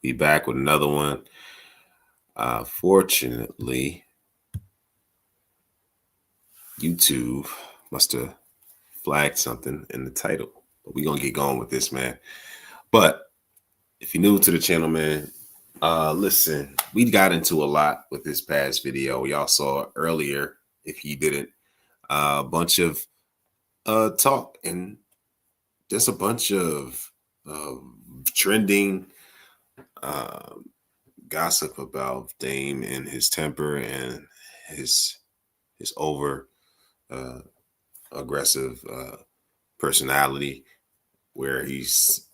Be back with another one. Fortunately, YouTube must have flagged something in the title. But we're gonna get going with this, man. But if you're new to the channel, man, listen, we got into a lot with this past video. Y'all saw earlier, if you didn't, a bunch of talk and just a bunch of trending uh, gossip about Dame and his temper and his over uh, aggressive personality, where he's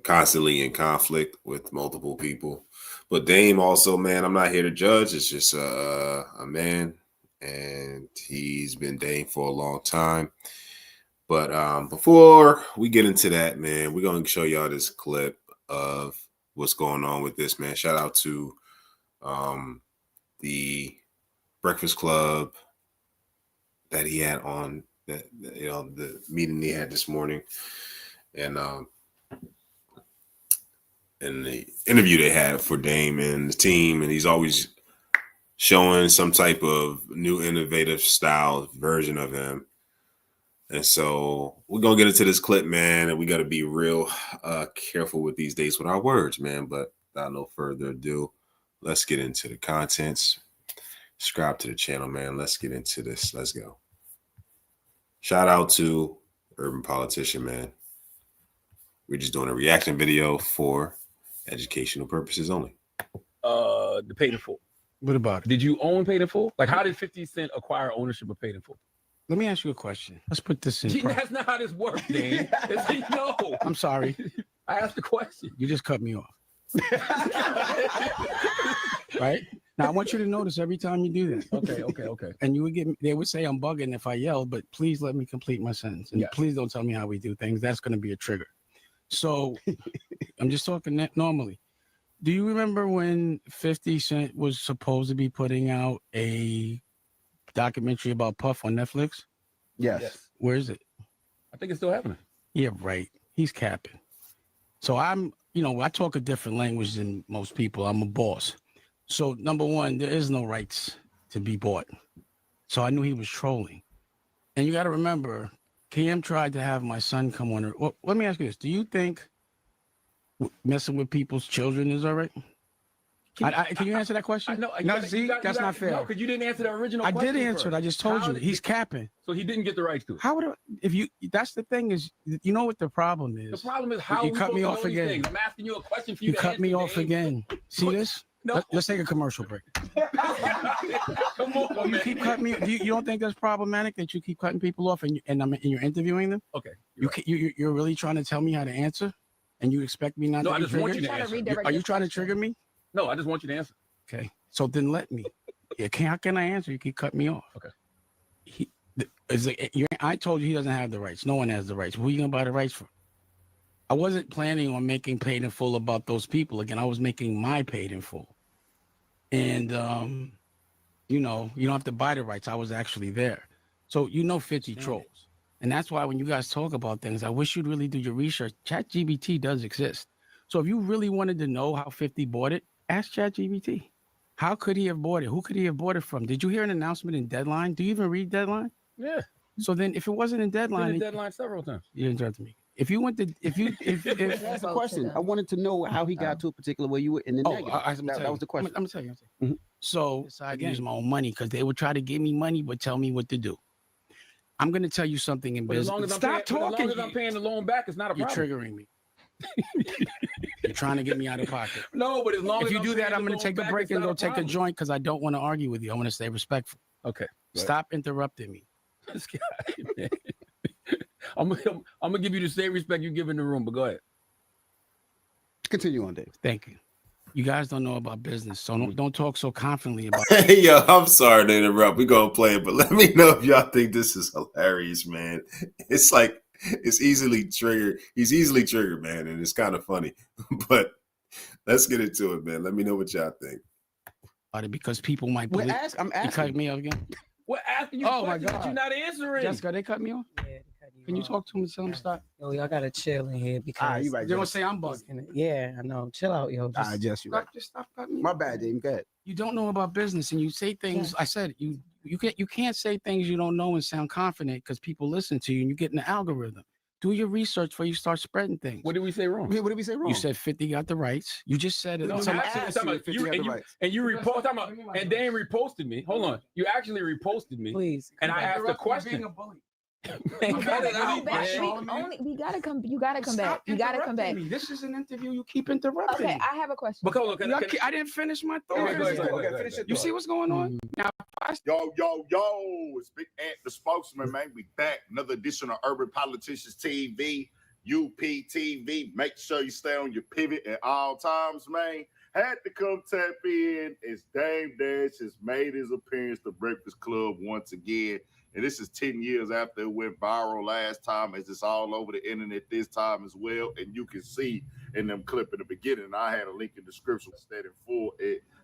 constantly in conflict with multiple people. But Dame also, man, I'm not here to judge. It's just a man, and he's been Dame for a long time. But before we get into that, man, we're going to show y'all this clip of what's going on with this, man. Shout out to the Breakfast Club that he had on, that, you know, the meeting he had this morning, and the interview they had for Dame and the team, and he's always showing some type of new innovative style version of him. And so we're gonna get into this clip, man, and we got to be real careful with these days with our words, man. But without no further ado, let's get into the contents. Subscribe to the channel, man. Let's get into this. Let's go. Shout out to Urban Politician, man. We're just doing a reaction video for educational purposes only. The Paid in Full. What about it? Did you own Paid in Full? Like, how did 50 Cent acquire ownership of Paid in Full? Let me ask you a question. Let's put this in. That's not how this works, Dan. No. I'm sorry. I asked the question. You just cut me off. Right? Now, I want you to notice every time you do that. Okay. And they would say I'm bugging if I yell, but please let me complete my sentence. And please don't tell me how we do things. That's going to be a trigger. So I'm just talking normally. Do you remember when 50 Cent was supposed to be putting out a documentary about Puff on Netflix? Yes. Where is it? I think it's still happening. Yeah, right. He's capping. So I talk a different language than most people. I'm a boss. So number one, there is no rights to be bought. So I knew he was trolling. And you got to remember, Cam tried to have my son come on. Well, let me ask you this. Do you think messing with people's children is all right? Can you answer that question? That's not fair. No, because you didn't answer the original question. I did answer it. I just told you. He's capping. So he didn't get the rights to it. How would that's the thing is, you know what the problem is? The problem is how you cut me off again. I'm asking you a question for you. You cut me off again. See this? No. Let's take a commercial break. Come on, you keep cutting me. You don't think that's problematic that you keep cutting people off and you're interviewing them? Okay. You're really trying to tell me how to answer, and you expect me not to? No, I just want you to answer. Are you trying to trigger me? No, I just want you to answer. Okay, so then let me. How can I answer? You keep cutting me off. Okay. I told you he doesn't have the rights. No one has the rights. Who are you gonna buy the rights from? I wasn't planning on making Paid in Full about those people. Again, I was making my Paid in Full. And, you don't have to buy the rights. I was actually there. So, 50 trolls. And that's why when you guys talk about things, I wish you'd really do your research. ChatGPT does exist. So if you really wanted to know how 50 bought it, ask ChatGPT. How could he have bought it? Who could he have bought it from? Did you hear an announcement in Deadline? Do you even read Deadline? Yeah. So then if it wasn't in Deadline. Deadline several times. You interrupted me. If That's the question. I wanted to know how he got to a particular way you were in the negative. That was the question. I'm gonna tell you. So I use my own money because they would try to give me money but tell me what to do. I'm gonna tell you something in business. Stop talking. As long as I'm paying the loan back, it's not a problem. You're triggering me. You're trying to get me out of pocket. No, but as long as you do that, I'm gonna take a break and go take a joint because I don't want to argue with you. I want to stay respectful. Okay. Stop interrupting me. This guy, man. I'm gonna give you the same respect you give in the room, but go ahead. Continue on, Dave. Thank you. You guys don't know about business, so don't talk so confidently about it. Yo, I'm sorry to interrupt. We're gonna play it, but let me know if y'all think this is hilarious, man. It's like it's easily triggered. He's easily triggered, man, and it's kind of funny. But let's get into it, man. Let me know what y'all think. Because people might believe. I'm asking. You cut me off again. We're asking you questions, but you're not answering. Jessica, they cut me off? Yeah, they cut Can you talk to him and tell him stop? Yo, y'all gotta chill in here because you right, They're gonna Jess. say I'm bugging. yeah, I know. Chill out, yo. Just, Jess, you right. Just stop cutting me. My bad, Dame. Go ahead. You don't know about business and you say things. I said you can't say things you don't know and sound confident because people listen to you and you get in the algorithm. Do your research before you start spreading things. What did we say wrong? What did we say wrong? You said 50 got the rights. You just said it. No, No, I'm asked talking about you, and you repost. And Dan reposted me. Hold on, you actually reposted me. please. And I asked a question. Man, cut it Come out, back. man. We gotta come. You gotta come back. You gotta come back. This is an interview. You keep interrupting. Okay, I have a question. Because look, I didn't finish my thought. Go ahead. Finish it. You see what's going on? Now, Yo, it's Big Ant, the spokesman, man. We back. Another edition of Urban Politicians TV, UPTV. Make sure you stay on your pivot at all times, man. Had to come tap in as Dame Dash has made his appearance to Breakfast Club once again. And this is 10 years after it went viral last time, as it's all over the internet this time as well. And you can see in them clip in the beginning, I had a link in the description that in full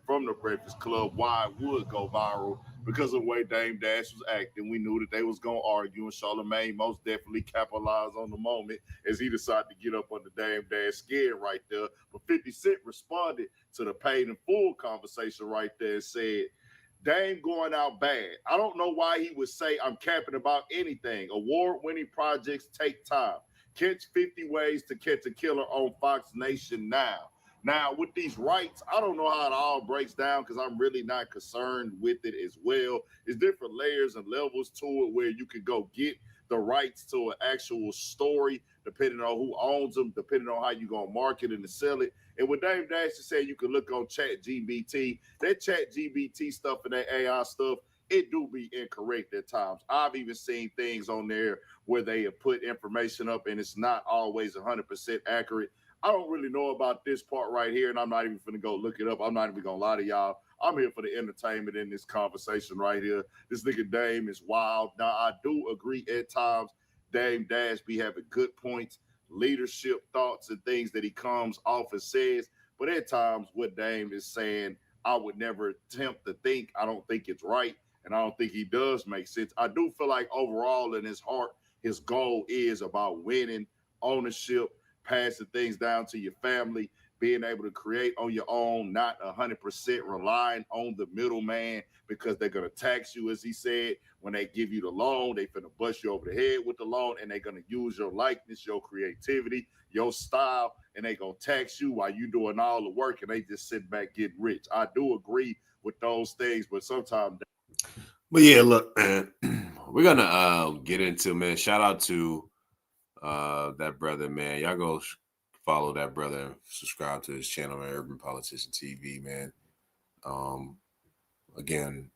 from the Breakfast Club why it would go viral because of the way Dame Dash was acting. We knew that they was going to argue, and Charlemagne most definitely capitalized on the moment as he decided to get up on the Dame Dash skin right there. But 50 Cent responded to the paid in full conversation right there and said, Dame going out bad. I don't know why he would say I'm capping about anything. Award-winning projects take time. Catch 50 Ways to Catch a Killer on Fox Nation now. Now, with these rights, I don't know how it all breaks down because I'm really not concerned with it as well. There's different layers and levels to it where you can go get the rights to an actual story, depending on who owns them, depending on how you're going to market and sell it. And what Dame Dash said, you can look on ChatGPT. That ChatGPT stuff and that AI stuff, it do be incorrect at times. I've even seen things on there where they have put information up and it's not always 100% accurate. I don't really know about this part right here, and I'm not even going to go look it up. I'm not even going to lie to y'all. I'm here for the entertainment in this conversation right here. This nigga Dame is wild. Now, I do agree at times Dame Dash be having good points, leadership thoughts and things that he comes off and says. But at times what Dame is saying, I would never attempt to think. I don't think it's right. And I don't think he does make sense. I do feel like overall in his heart, his goal is about winning, ownership, passing things down to your family, being able to create on your own, not 100% relying on the middleman because they're going to tax you, as he said. When they give you the loan, they finna bust you over the head with the loan, and they're going to use your likeness, your creativity, your style, and they're going to tax you while you doing all the work, and they just sit back getting rich. I do agree with those things, but sometimes. But yeah, look, man, we're going to get into, man, shout out to that brother, man. Y'all go follow that brother and subscribe to his channel, man, Urban Politician TV, man. Again,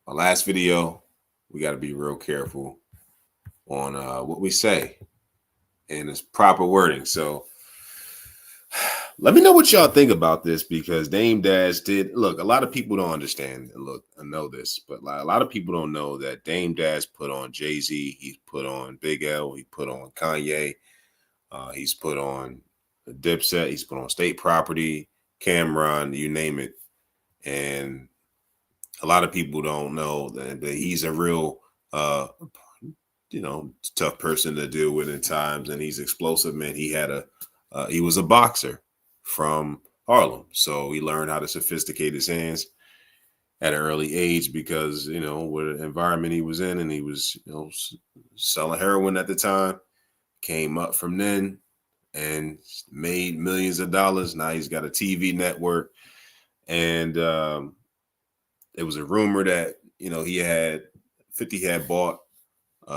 my last video, we got to be real careful on what we say and its proper wording. So let me know what y'all think about this, because Dame Dash did, look, a lot of people don't understand and look, I know this, but a lot of people don't know that Dame Dash put on Jay-Z, he's put on Big L, he put on Kanye, he's put on Dipset, he's put on State Property, Cameron, you name it. And a lot of people don't know that he's a real, tough person to deal with in times, and he's explosive, man. He was a boxer from Harlem, so he learned how to sophisticate his hands at an early age because, what the environment he was in, and he was, selling heroin at the time, came up from then and made millions of dollars. Now he's got a TV network, and it was a rumor that, he had 50 had bought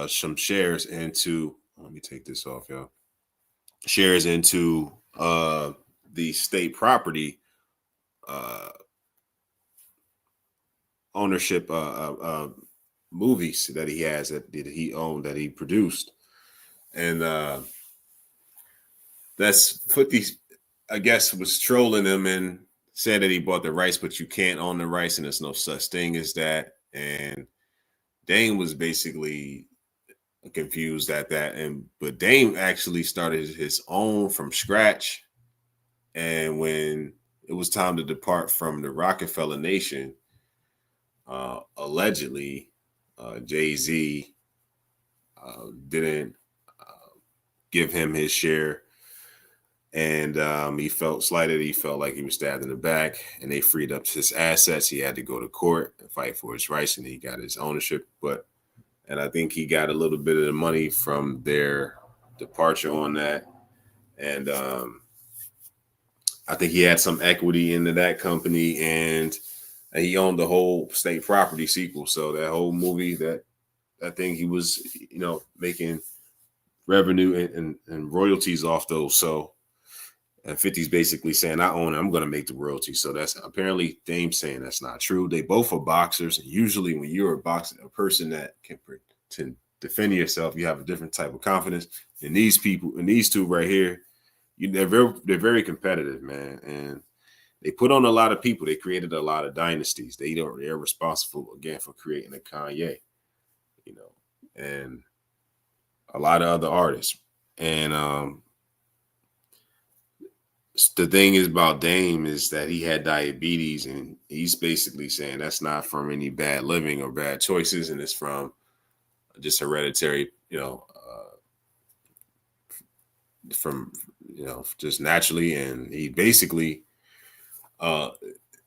some shares into, let me take this off, y'all, shares into the State Property ownership movies that he has, that he owned, that he produced. And that's 50, I guess, was trolling him and said that he bought the rights, but you can't own the rights and there's no such thing as that. And Dame was basically confused at that. But Dame actually started his own from scratch. And when it was time to depart from the Rockefeller Nation, allegedly Jay-Z didn't give him his share. And he felt slighted. He felt like he was stabbed in the back, and they freed up his assets. He had to go to court and fight for his rights, and he got his ownership. And I think he got a little bit of the money from their departure on that. And I think he had some equity into that company, and he owned the whole state property sequel. So that whole movie, that I think he was, making revenue and royalties off those. So. And 50's basically saying, I own it, I'm going to make the royalty. So that's apparently Dame saying that's not true. They both are boxers. And usually when you're a person that can defend yourself, you have a different type of confidence. And these people, and these two right here, they're very competitive, man. And they put on a lot of people. They created a lot of dynasties. They're responsible, again, for creating a Kanye, and a lot of other artists. And the thing is about Dame is that he had diabetes, and he's basically saying that's not from any bad living or bad choices, and it's from just hereditary, from just naturally. And he basically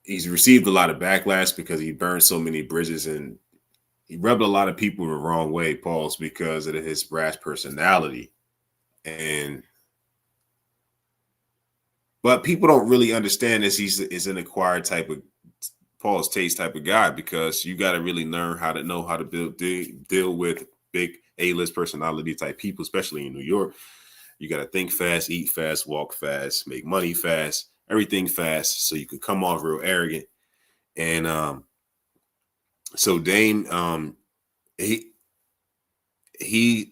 he's received a lot of backlash because he burned so many bridges, and he rubbed a lot of people the wrong way, Pauls, because of his brash personality. But people don't really understand this. He's an acquired type of Paul's taste type of guy, because you got to really learn how to deal with big A-list personality type people, especially in New York. You got to think fast, eat fast, walk fast, make money fast, everything fast, so you can come off real arrogant. And so Dame, he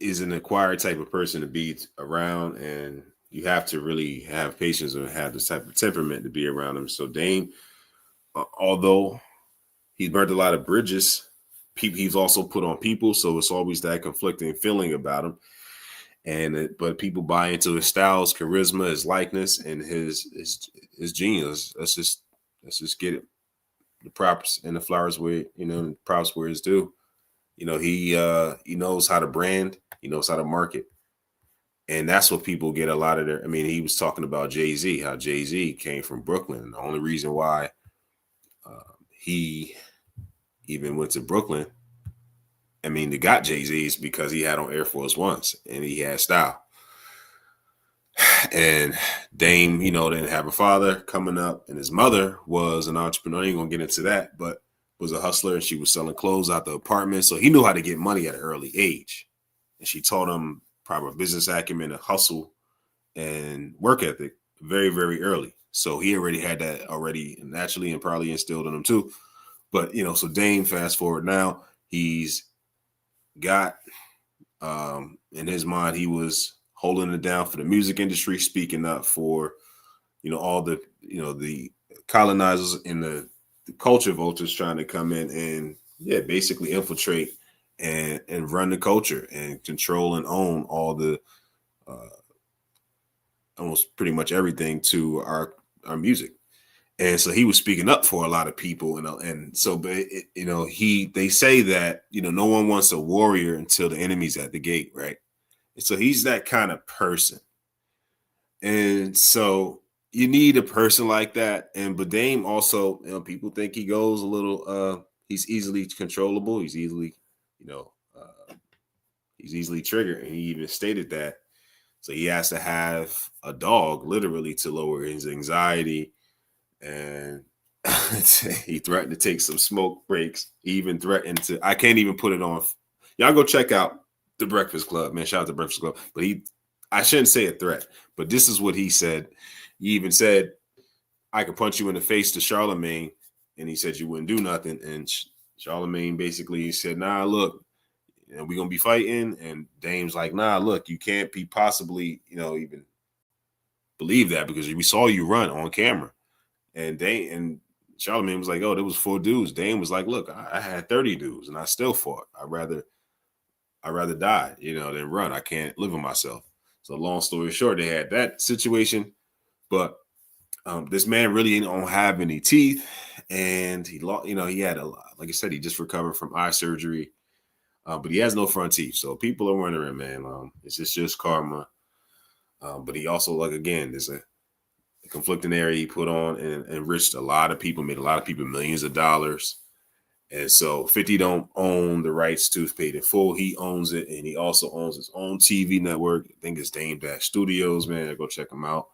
is an acquired type of person to be around, and you have to really have patience and have this type of temperament to be around him. So Dame, although he's burnt a lot of bridges, he's also put on people. So it's always that conflicting feeling about him. But people buy into his style, his charisma, his likeness, and his genius. Let's just get it, the props and the flowers where props where it's due. He knows how to brand. He knows how to market. And that's what people get a lot of their. I mean, he was talking about Jay-Z, how Jay-Z came from Brooklyn. And the only reason why he even went to Brooklyn, I mean, they got Jay-Z is because he had on Air Force Ones and he had style. And Dame, didn't have a father coming up, and his mother was an entrepreneur. I ain't gonna get into that, but was a hustler, and she was selling clothes out the apartment. So he knew how to get money at an early age. And she taught him proper business acumen, a hustle, and work ethic very, very early. So he already had that already naturally and probably instilled in him too. But, so Dame, fast forward now, he's got, in his mind, he was holding it down for the music industry, speaking up for, all the, the colonizers and the culture vultures trying to come in and, basically infiltrate and run the culture and control and own all the almost pretty much everything to our music. And so he was speaking up for a lot of people, and so, but they say that no one wants a warrior until the enemy's at the gate, right? And so he's that kind of person, and so you need a person like that. But Dame also, people think he goes a little, he's easily controllable, he's easily triggered, and he even stated that. So he has to have a dog, literally, to lower his anxiety. And he threatened to take some smoke breaks. He even threatened to, I can't even put it on. Y'all go check out The Breakfast Club, man. Shout out to Breakfast Club. But I shouldn't say a threat, but this is what he said. He even said, I could punch you in the face to Charlemagne. And he said, you wouldn't do nothing. And Charlemagne basically said, nah, look, we're going to be fighting. And Dame's like, nah, look, you can't be possibly, even believe that, because we saw you run on camera. And Charlemagne was like, oh, there was 4 dudes. Dame was like, look, I had 30 dudes and I still fought. I'd rather die, than run. I can't live with myself. So long story short, they had that situation. But this man really don't have any teeth. And he had a lot. Like I said, he just recovered from eye surgery. but he has no front teeth. So people are wondering, man, is this just karma? But he also, like, again, there's a conflicting area he put on and enriched a lot of people, made a lot of people millions of dollars. And so 50 don't own the rights to Paid in Full. He owns it, and he also owns his own TV network. I think it's Dame Dash Studios, man. Go check him out.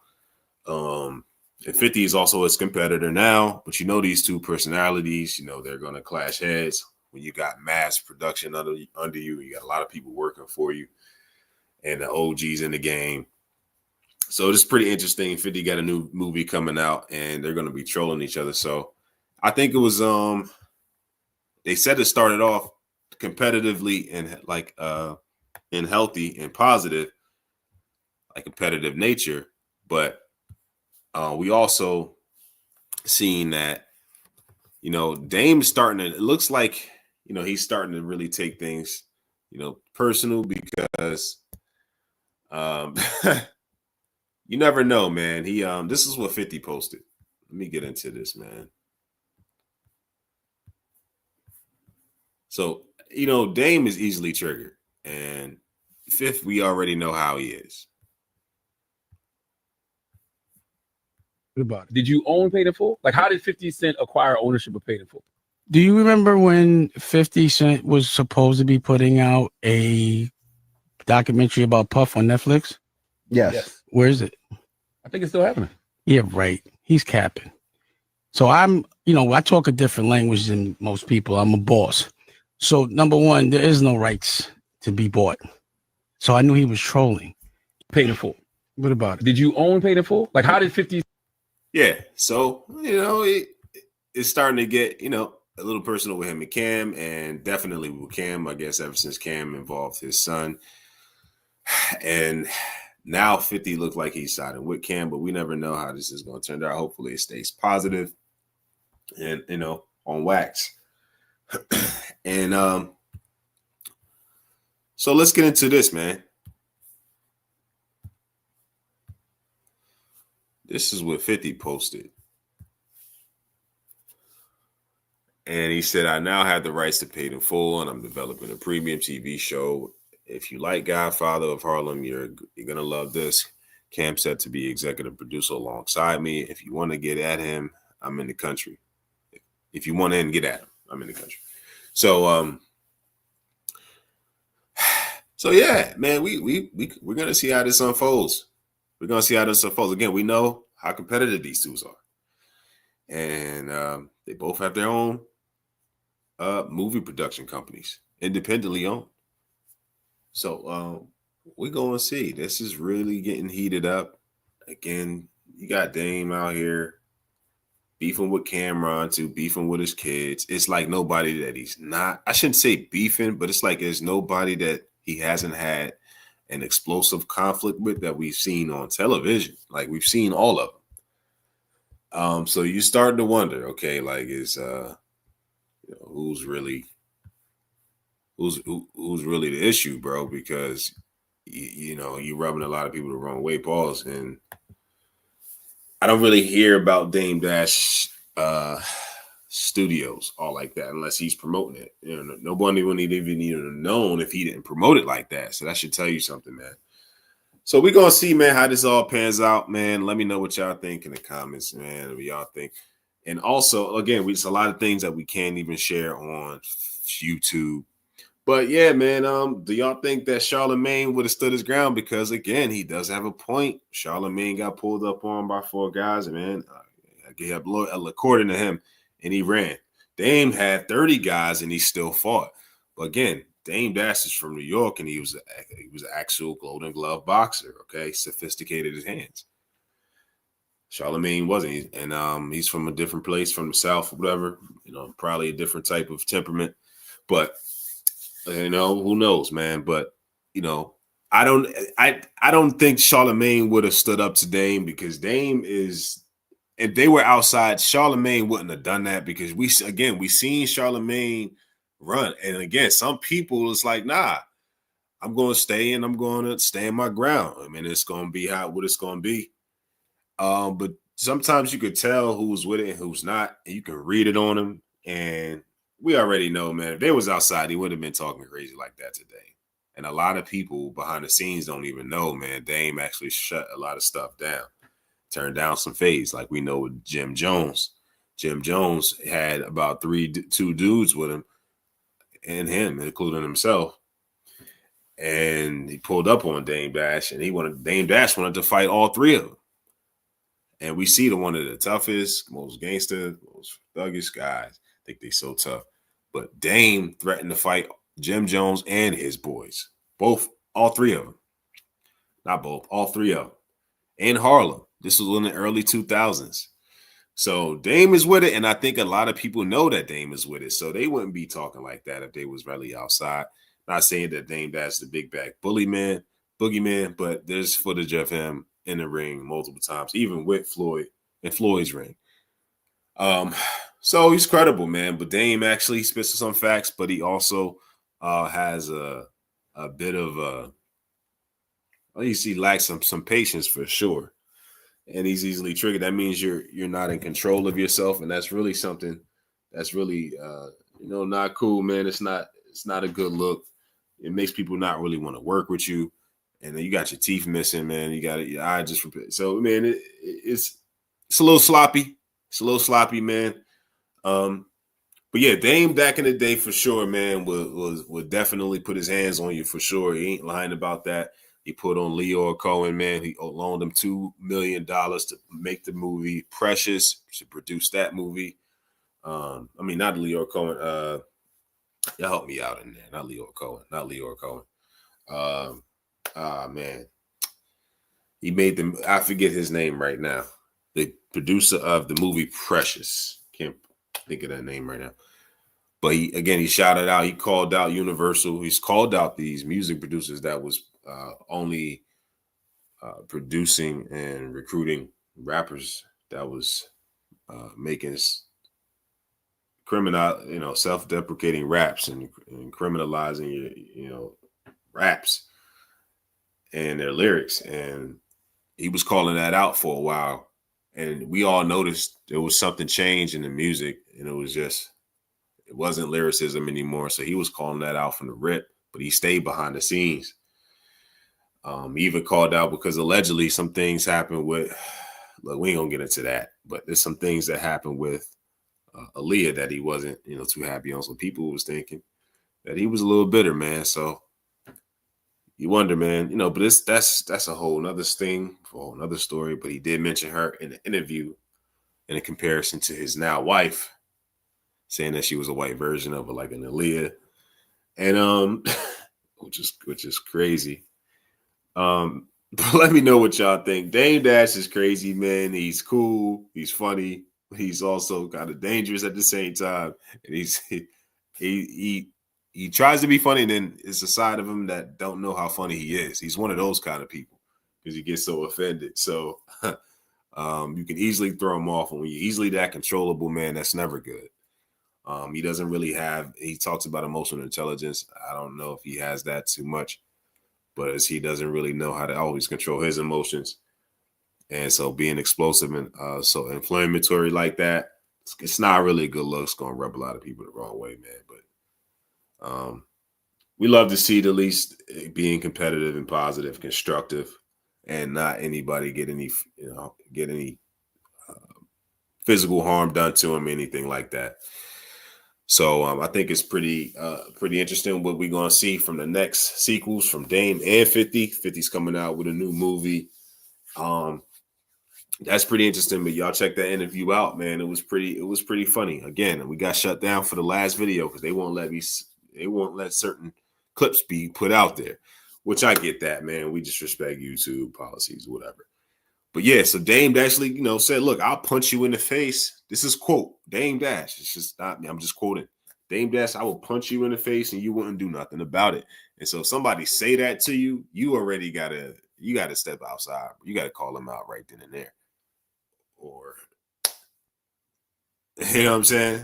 And 50 is also his competitor now, but these two personalities, they're going to clash heads when you got mass production under you. You got a lot of people working for you and the OGs in the game. So it's pretty interesting. 50 got a new movie coming out, and they're going to be trolling each other. So I think it was they said it started off competitively and and healthy and positive, like competitive nature. But we also seen that, Dame's starting to, it looks like, he's starting to really take things, personal, because you never know, man. He this is what 50 posted. Let me get into this, man. So, Dame is easily triggered, and Fifth, we already know how he is. What about it? Did you own Paid in Full? Like, how did 50 Cent acquire ownership of Paid in Full? Do you remember when 50 Cent was supposed to be putting out a documentary about Puff on Netflix? Yes. Where is it? I think it's still happening. Yeah, right. He's capping. So I talk a different language than most people. I'm a boss. So number one, there is no rights to be bought. So I knew he was trolling. Paid in Full. What about it? Did you own Paid in Full? Like, how did 50? Yeah. So, it's starting to get, a little personal with him and Cam, and definitely with Cam, I guess, ever since Cam involved his son. And now 50 looks like he's siding with Cam, but we never know how this is going to turn out. Hopefully it stays positive and, on wax. And so let's get into this, man. This is what 50 posted. And he said, I now have the rights to Paid in Full, and I'm developing a premium TV show. If you like Godfather of Harlem, you're going to love this. Cam said to be executive producer alongside me. If you want to get at him, I'm in the country. If you want to get at him, I'm in the country. So, yeah, man, we're going to see how this unfolds. We're going to see how this unfolds. Again, we know how competitive these two are. And they both have their own movie production companies, independently owned. So we're going to see. This is really getting heated up. Again, you got Dame out here beefing with Cameron, too, beefing with his kids. It's like nobody that he's not. I shouldn't say beefing, but it's like there's nobody that he hasn't had an explosive conflict with that we've seen on television. Like, we've seen all of them. So you're starting to wonder, okay, like, is who's really the issue, bro? Because you're rubbing a lot of people the wrong way, pause. And I don't really hear about Dame Dash Studios all like that unless he's promoting it. Nobody would even have known if he didn't promote it like that. So that should tell you something, man. So we're gonna see, man, how this all pans out, man. Let me know what y'all think in the comments, man. What y'all think. And also, again, there's a lot of things that we can't even share on YouTube. But yeah, man, do y'all think that Charlemagne would have stood his ground? Because again, he does have a point. Charlemagne got pulled up on by 4 guys, man. According to him, and he ran. Dame had 30 guys, and he still fought. But again, Dame Dash is from New York, and he was an actual Golden Glove boxer. Okay, sophisticated his hands. Charlemagne wasn't, and he's from a different place, from the South, whatever. Probably a different type of temperament. But who knows, man? But I don't think Charlemagne would have stood up to Dame, because Dame is. If they were outside, Charlemagne wouldn't have done that, because we seen Charlemagne run. And again, some people, it's like, nah, I'm going to stay and I'm going to stand my ground. I mean, it's going to be what it's going to be. But sometimes you could tell who's with it and who's not, and you can read it on them. And we already know, man. If they was outside, he would have been talking crazy like that today. And a lot of people behind the scenes don't even know, man. Dame actually shut a lot of stuff down, turned down some fades, like we know with Jim Jones. Jim Jones had about two dudes with him, and him, including himself. And he pulled up on Dame Dash, and Dame Dash wanted to fight all three of them. And we see one of the toughest, most gangster, most thuggish guys. I think they so tough. But Dame threatened to fight Jim Jones and his boys. All three of them. Not both, all three of them. In Harlem. This was in the early 2000s. So Dame is with it, and I think a lot of people know that Dame is with it. So they wouldn't be talking like that if they was really outside. Not saying that Dame Dash the big bag boogeyman, but there's footage of him in the ring multiple times, even with Floyd in Floyd's ring. So he's credible, man. But Dame actually spits some facts, but he also has a bit of he lacks some patience for sure. And he's easily triggered. That means you're not in control of yourself, and that's really something that's really not cool, man. It's not a good look. It makes people not really want to work with you, and then you got your teeth missing, man. You got your eye just repaired. So, man, it's a little sloppy. It's a little sloppy, man. But yeah, Dame back in the day for sure, man, would definitely put his hands on you for sure. He ain't lying about that. He put on Leor Cohen, man. He loaned him $2 million to make the movie Precious, to produce that movie. Not Leor Cohen. Y'all help me out in there. Not Leor Cohen. Man. He made them. I forget his name right now. The producer of the movie Precious. Can't think of that name right now. But he shouted out. He called out Universal. He's called out these music producers that was only producing and recruiting rappers that was making criminal, self-deprecating raps and criminalizing your raps and their lyrics. And he was calling that out for a while. And we all noticed there was something changed in the music, and it wasn't lyricism anymore. So he was calling that out from the rip, but he stayed behind the scenes. He even called out because allegedly some things happened with, look, we ain't gonna get into that, but there's some things that happened with Aaliyah that he wasn't, too happy on. So people was thinking that he was a little bitter, man. So you wonder, man, but that's a whole nother thing for another story. But he did mention her in the interview in a comparison to his now wife, saying that she was a white version of her, like an Aaliyah, and which is crazy. But let me know what y'all think. Dame Dash is crazy, man. He's cool. He's funny. He's also kind of dangerous at the same time. And he tries to be funny, and then it's a side of him that don't know how funny he is. He's one of those kind of people because he gets so offended. So you can easily throw him off. And when you're easily that controllable, man, that's never good. He doesn't really he talks about emotional intelligence. I don't know if he has that too much, but as he doesn't really know how to always control his emotions. And so being explosive and so inflammatory like that, it's not really a good look. It's going to rub a lot of people the wrong way, man. But we love to see it at least being competitive and positive, constructive, and not anybody get any physical harm done to him, anything like that. So I think it's pretty interesting what we're going to see from the next sequels from Dame and 50. 50's coming out with a new movie. That's pretty interesting, but y'all check that interview out, man. It was pretty funny. Again, we got shut down for the last video because they won't let certain clips be put out there, which I get that, man. We just respect YouTube policies, whatever. But yeah, so Dame actually, said, look, I'll punch you in the face. This is quote Dame Dash. It's just not me. I'm just quoting Dame Dash. I will punch you in the face and you wouldn't do nothing about it. And so if somebody say that to you, you already gotta step outside. You gotta call them out right then and there. Or you know what I'm saying?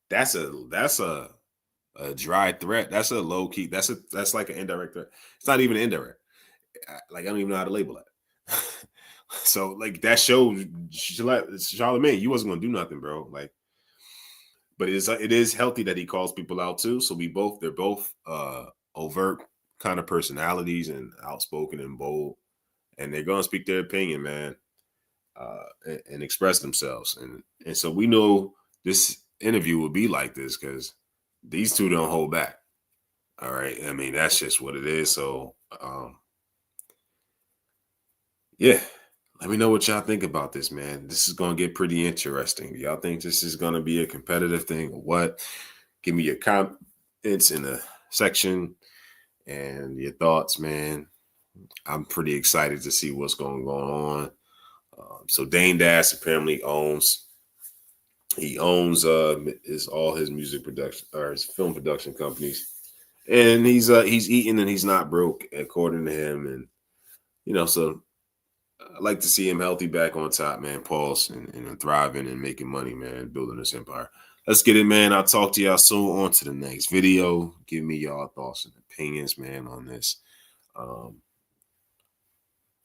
That's a dry threat. That's a low key. That's like an indirect threat. It's not even indirect. Like I don't even know how to label that. So like that shows Charlemagne, you wasn't gonna do nothing, bro. Like, but it is healthy that he calls people out too. So they're both overt kind of personalities and outspoken and bold, and they're gonna speak their opinion, man, and express themselves. And so we know this interview will be like this because these two don't hold back. All right. I mean, that's just what it is. So yeah. Let me know what y'all think about this, man. This is going to get pretty interesting. Y'all think this is going to be a competitive thing or what? Give me your comments in the section and your thoughts, man. I'm pretty excited to see what's going on. So Dame Dash apparently owns all his music production or his film production companies, and he's eating and he's not broke according to him, and so. I like to see him healthy back on top, man. Pause and thriving and making money, man. Building this empire. Let's get it, man. I'll talk to y'all soon. On to the next video. Give me y'all thoughts and opinions, man, on this.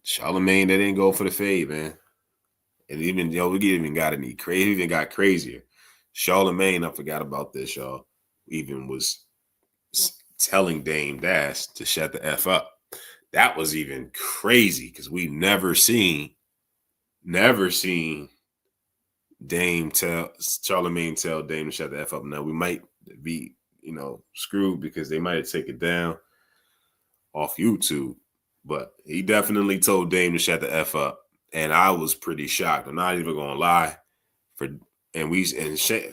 Charlemagne, that didn't go for the fade, man. And even we even got crazier. Charlemagne, I forgot about this, y'all. Even was telling Dame Dash to shut the F up. That was even crazy because we never seen Charlemagne tell Dame to shut the F up. Now we might be, screwed because they might take it down off YouTube, but he definitely told Dame to shut the F up. And I was pretty shocked. I'm not even gonna lie.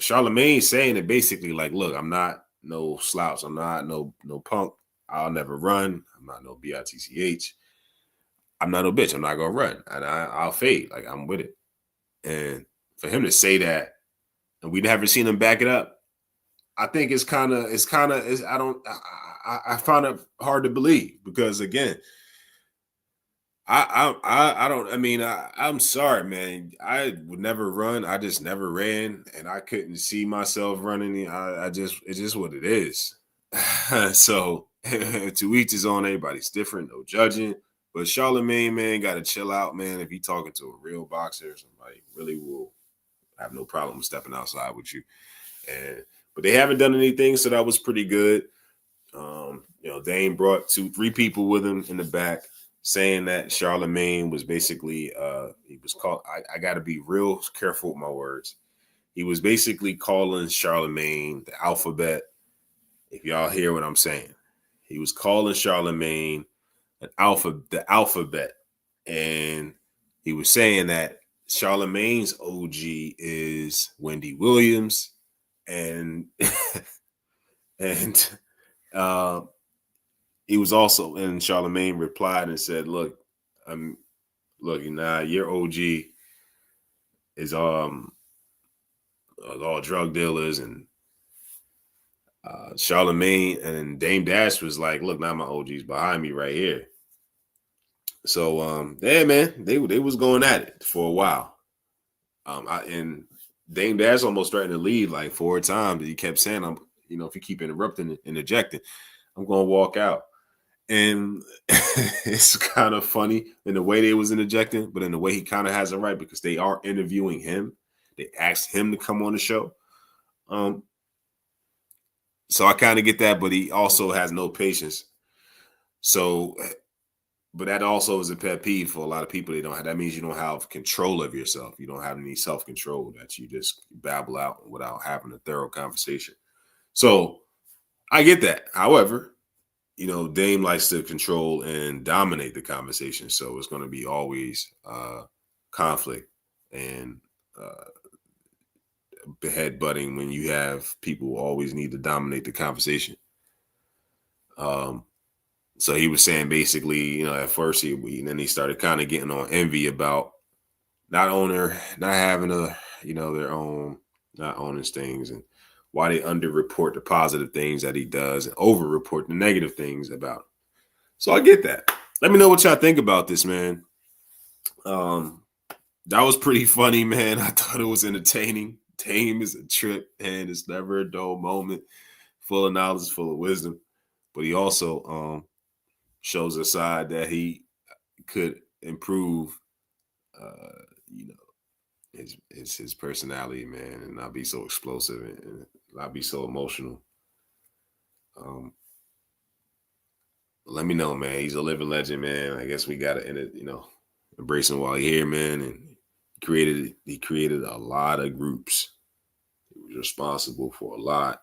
Charlemagne saying it basically like, look, I'm not no slouch. I'm not no punk. I'll never run. I'm not no bitch. I'm not no bitch. I'm not gonna run, and I'll fade. Like I'm with it. And for him to say that, and we never seen him back it up, I think I find it hard to believe because again, I'm sorry, man. I would never run. I just never ran, and I couldn't see myself running. It's just what it is. So to each his own. Everybody's different. No judging. But Charlemagne, man, got to chill out, man. If you're talking to a real boxer, somebody really will have no problem stepping outside with you. But they haven't done anything, so that was pretty good. Dame brought 2-3 people with him in the back, saying that Charlemagne was basically he was called. I got to be real careful with my words. He was basically calling Charlemagne the alphabet. If y'all hear what I'm saying, he was calling Charlemagne the alphabet, and he was saying that Charlemagne's OG is Wendy Williams, and he was also, and Charlemagne replied and said, "Look, your OG is all drug dealers," and Charlemagne and Dame Dash was like, "Look, now my OG's behind me right here." So yeah, man, they was going at it for a while. And Dame Dash almost threatened to leave like 4 times. He kept saying, if you keep interrupting and interjecting, I'm gonna walk out." And it's kind of funny in the way they was interjecting, but in the way he kind of has it right because they are interviewing him. They asked him to come on the show. So I kind of get that, but he also has no patience. So, but that also is a pet peeve for a lot of people. That means you don't have control of yourself. You don't have any self-control, that you just babble out without having a thorough conversation. So I get that. However, Dame likes to control and dominate the conversation. So it's going to be always conflict and headbutting when you have people who always need to dominate the conversation. So he was saying basically, at first and then he started kind of getting on envy about not having their own, not owning things, and why they underreport the positive things that he does and overreport the negative things about him. So I get that. Let me know what y'all think about this, man. That was pretty funny, man. I thought it was entertaining. Dame is a trip, and it's never a dull moment. Full of knowledge, full of wisdom. But he also shows a side that he could improve, it's his personality, man, and not be so explosive and not be so emotional. Let me know, man. He's a living legend, man. I guess we gotta embrace him while he's here, man. And he created a lot of groups. He was responsible for a lot.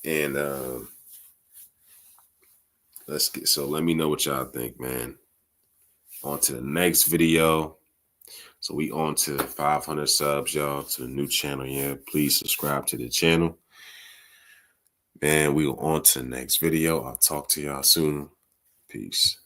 And let me know what y'all think, man. On to the next video. So we on to 500 subs, y'all, to the new channel. Yeah, please subscribe to the channel. Man, we on to the next video. I'll talk to y'all soon. Peace.